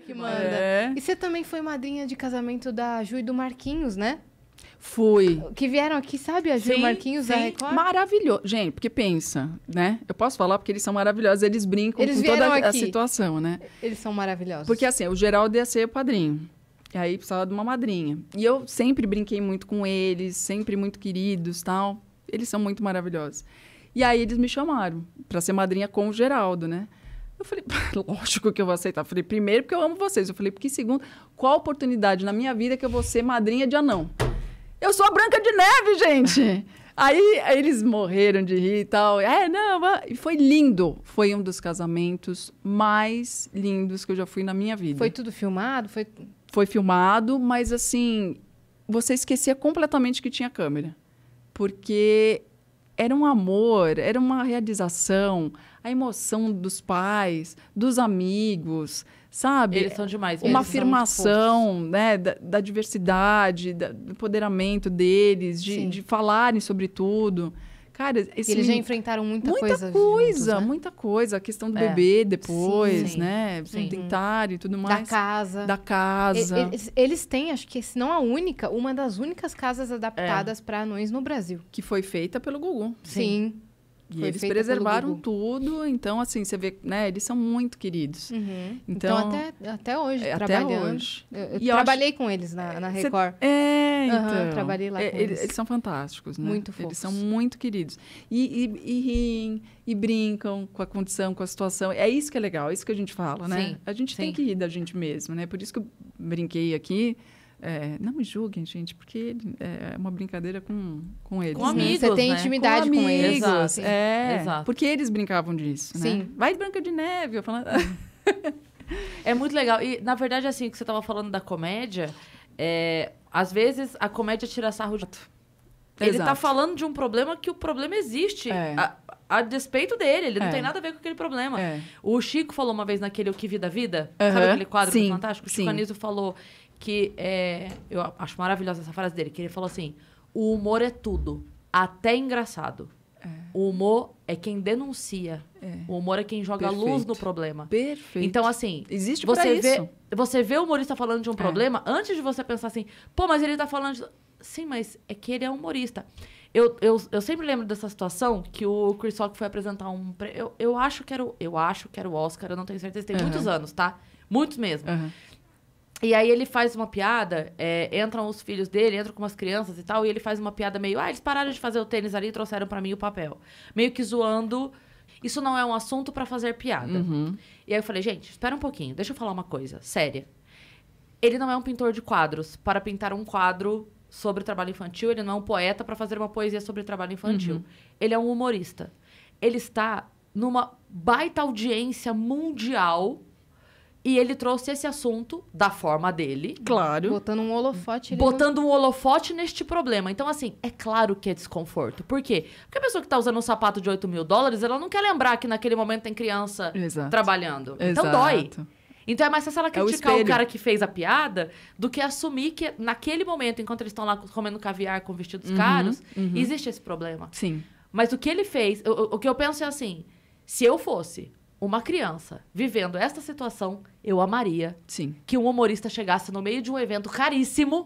que manda. É. E você também foi madrinha de casamento da Ju e do Marquinhos, né? Fui. Que vieram aqui, sabe? A Ju e o Marquinhos da Record. Maravilhoso. Gente, porque pensa, né? Eu posso falar porque eles são maravilhosos. Eles brincam com toda a situação, né? Eles são maravilhosos. Porque assim, o Geraldo ia ser o padrinho. E aí precisava de uma madrinha. E eu sempre brinquei muito com eles, sempre muito queridos, tal. Eles são muito maravilhosos. E aí eles me chamaram para ser madrinha com o Geraldo, né? Eu falei, lógico que eu vou aceitar. Eu falei, primeiro, porque eu amo vocês. Eu falei, porque segundo, qual oportunidade na minha vida que eu vou ser madrinha de anão? Eu sou a Branca de Neve, gente! Aí eles morreram de rir e tal. E foi lindo. Foi um dos casamentos mais lindos que eu já fui na minha vida. Foi tudo filmado? Foi filmado, mas assim, você esquecia completamente que tinha câmera. Porque era um amor, era uma realização, a emoção dos pais, dos amigos, sabe? Eles são demais. Uma afirmação, né, da diversidade, do empoderamento deles, de falarem sobre tudo. Cara, eles já enfrentaram muita coisa juntos, né? Muita coisa. A questão do bebê depois, sim, né? Tentar e tudo mais. Da casa. Eles têm, acho que se não a única, uma das únicas casas adaptadas para anões no Brasil. Que foi feita pelo Gugu. Sim. E eles preservaram tudo, então, assim, você vê, né? Eles são muito queridos. Uhum. Então até hoje, trabalhando. Hoje. Eu trabalhei com eles na Record. Então. Trabalhei lá com eles. Eles são fantásticos, né? Muito fofos. Eles são muito queridos. E riem, e brincam com a condição, com a situação. É isso que é legal, é isso que a gente fala, né? Sim. A gente tem que rir da gente mesmo, né? Por isso que eu brinquei aqui. Não me julguem, gente, porque é uma brincadeira com eles. Com amigos, você tem intimidade com eles. Exato. Exato. Porque eles brincavam disso, né? Sim. Vai de Branca de Neve, eu falando... É muito legal. E, na verdade, assim, o que você estava falando da comédia, às vezes a comédia tira sarro de... Ele tá falando de um problema que o problema existe. A despeito dele, ele não tem nada a ver com aquele problema. O Chico falou uma vez naquele O Que Vida Vida, sabe aquele quadro do Fantástico? O Chico Anísio falou que, eu acho maravilhosa essa frase dele, que ele falou assim, o humor é tudo, até engraçado. O humor é quem denuncia. O humor é quem joga luz no problema. Perfeito. Então, assim, existe isso. Você vê o humorista falando de um problema, antes de você pensar assim, pô, mas ele tá falando de... Sim, mas é que ele é humorista. Eu sempre lembro dessa situação que o Chris Rock foi apresentar eu acho que era o Oscar, eu não tenho certeza, tem muitos anos, tá? Muitos mesmo. E aí ele faz uma piada, entram os filhos dele, entram com umas crianças e tal, e ele faz uma piada meio, eles pararam de fazer o tênis ali e trouxeram pra mim o papel. Meio que zoando, isso não é um assunto pra fazer piada. E aí eu falei, gente, espera um pouquinho, deixa eu falar uma coisa séria. Ele não é um pintor de quadros para pintar um quadro sobre trabalho infantil, ele não é um poeta para fazer uma poesia sobre trabalho infantil. Ele é um humorista. Ele está numa baita audiência mundial e ele trouxe esse assunto da forma dele. Claro. Botando um holofote. Botando um holofote neste problema. Então, assim, é claro que é desconforto. Por quê? Porque a pessoa que está usando um sapato de $8.000, ela não quer lembrar que naquele momento tem criança trabalhando. Então dói. Então é mais fácil ela criticar o cara que fez a piada do que assumir que naquele momento, enquanto eles estão lá comendo caviar com vestidos caros, existe esse problema. Sim. Mas o que ele fez... O que eu penso é assim, se eu fosse uma criança vivendo esta situação, eu amaria que um humorista chegasse no meio de um evento caríssimo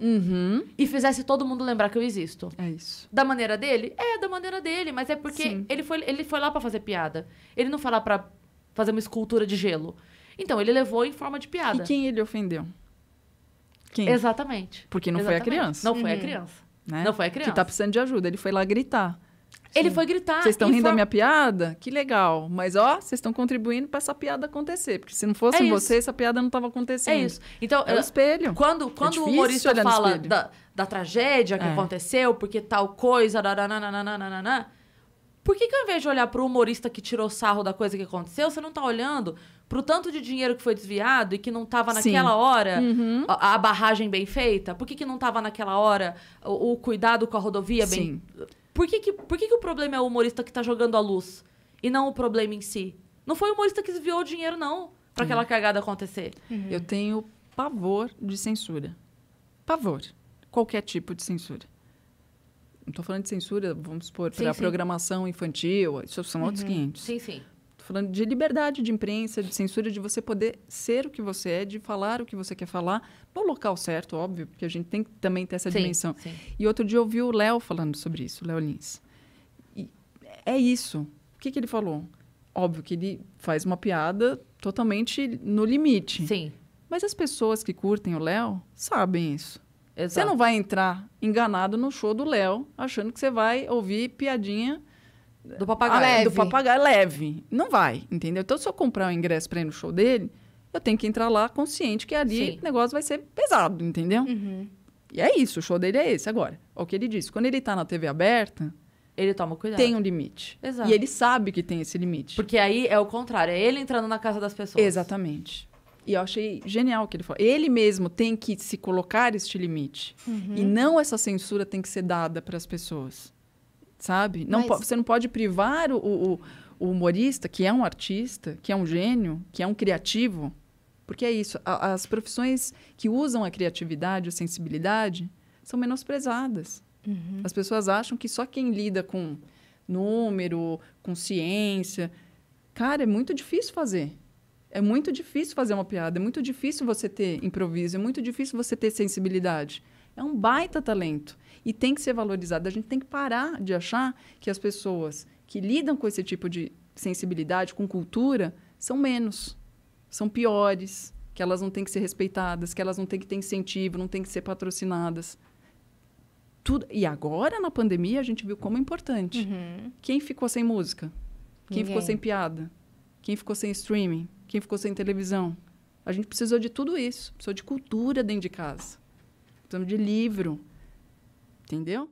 e fizesse todo mundo lembrar que eu existo. É isso. Da maneira dele? Da maneira dele, mas é porque ele foi lá pra fazer piada. Ele não foi lá pra fazer uma escultura de gelo. Então, ele levou em forma de piada. E quem ele ofendeu? Quem? Exatamente. Porque não foi a criança. Não foi a criança. Né? Não foi a criança. Que tá precisando de ajuda. Ele foi lá gritar. Ele foi gritar. Vocês estão rindo da minha piada? Que legal. Mas, vocês estão contribuindo para essa piada acontecer. Porque se não fosse você, essa piada não estava acontecendo. É isso. Então, é o espelho. Quando o humorista fala da tragédia que aconteceu, porque tal coisa, por que ao invés de olhar pro humorista que tirou sarro da coisa que aconteceu, você não tá olhando pro tanto de dinheiro que foi desviado e que não tava naquela hora a barragem bem feita? Por que não tava naquela hora o cuidado com a rodovia bem... Por que o problema é o humorista que tá jogando a luz e não o problema em si? Não foi o humorista que desviou o dinheiro, não, pra aquela cagada acontecer. Eu tenho pavor de censura. Pavor. Qualquer tipo de censura. Não estou falando de censura, vamos supor, para a programação infantil. Isso são outros 500. Sim, sim. Estou Tô falando de liberdade de imprensa, de censura, de você poder ser o que você é, de falar o que você quer falar, no local certo, óbvio, porque a gente tem que também ter essa dimensão. Sim. E outro dia eu ouvi o Léo falando sobre isso, o Léo Lins. E é isso. O que ele falou? Óbvio que ele faz uma piada totalmente no limite. Sim. Mas as pessoas que curtem o Léo sabem isso. Exato. Você não vai entrar enganado no show do Léo, achando que você vai ouvir piadinha do papagaio. Do papagaio leve. Não vai, entendeu? Então, se eu comprar um ingresso para ir no show dele, eu tenho que entrar lá consciente que ali o negócio vai ser pesado, entendeu? Uhum. E é isso, o show dele é esse. Agora, o que ele disse, quando ele tá na TV aberta, ele toma cuidado. tem um limite. Exato. E ele sabe que tem esse limite. Porque aí é o contrário, é ele entrando na casa das pessoas. Exatamente. E eu achei genial o que ele falou. Ele mesmo tem que se colocar este limite. Uhum. E não essa censura tem que ser dada para as pessoas. Sabe? Você não pode privar o humorista, que é um artista, que é um gênio, que é um criativo. Porque é isso. As profissões que usam a criatividade, a sensibilidade, são menosprezadas. Uhum. As pessoas acham que só quem lida com número, com ciência... Cara, é muito difícil fazer. É muito difícil fazer uma piada. É muito difícil você ter improviso. É muito difícil você ter sensibilidade. É um baita talento. E tem que ser valorizado. A gente tem que parar de achar que as pessoas que lidam com esse tipo de sensibilidade, com cultura, são menos. São piores. Que elas não têm que ser respeitadas. Que elas não têm que ter incentivo. Não têm que ser patrocinadas. Tudo. E agora, na pandemia, a gente viu como é importante. Uhum. Quem ficou sem música? Quem Ninguém. ficou sem piada? Quem ficou sem streaming? Quem ficou sem televisão? A gente precisou de tudo isso. Precisou de cultura dentro de casa. Precisamos de livro. Entendeu?